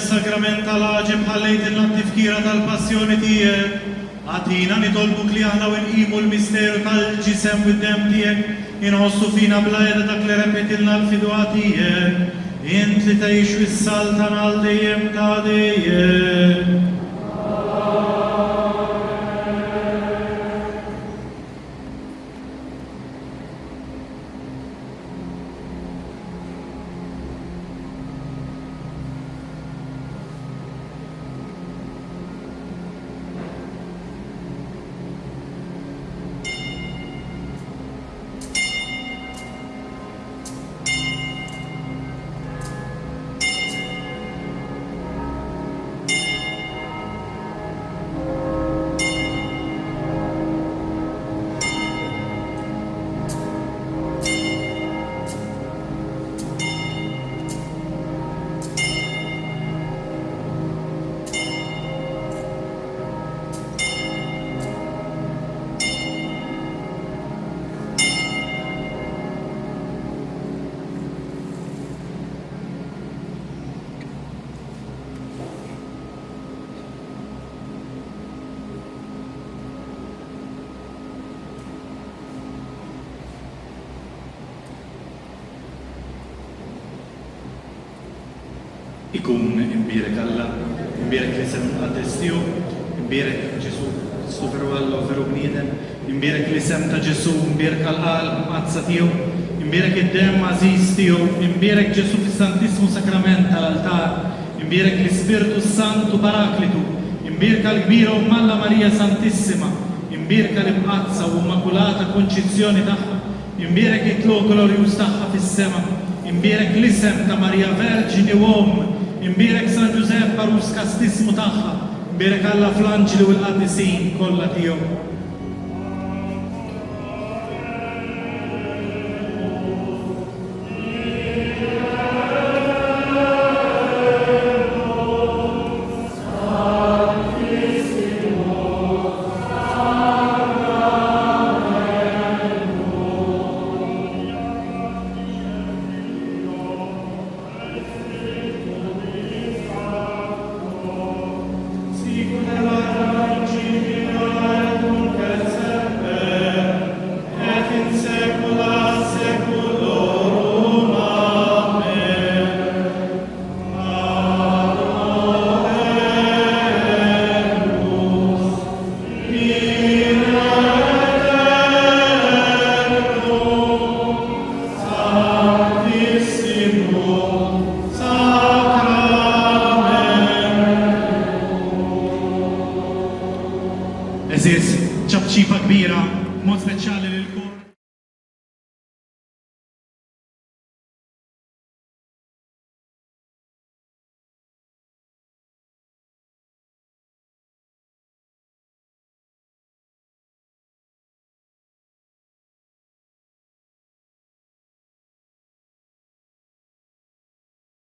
is-sagrament tal-għaġeb ħallejtilna t-tifkira tal-passjoni tiegħek. Għatina nitolbuk li aħna nqimu l-misteru tal-ġisem u d-dem tiegħek inħossu fina bla dak li repetilna l-fidwa tiegħek. Int li tgħix fis-saltan għal dejjem ta' dejjem. Ikun imbierek Alla, imbierek li sem għaddes tiegħu, imbierek Ġesu superu Alla u veru bniedem, imbierek li sem ta' Ġesu, imbierek għal-qalb mazza tiegħu, imbierek id-dem għażiż tiegħu, imbierek Ġesu fis-Santissimu Sakrament tal-altar, imbierek l-Ispirtu Santu Paraklitu, imbierek għal-kbira Malla Marija Santissima, imbierek għal-ibqazza u Immakulata Konċizzjoni tagħha, imbierek it-tluq glorjuż tagħha fis-sema, imbierek l-isem ta' Marija Verġini Om, imbierek San Giuseppe Arus Kastismu tagħha, imbierek Alla fl-anġli u l-qaddisin kollha tiegħu. Eżis, ċabċipa kbira, mod speċjali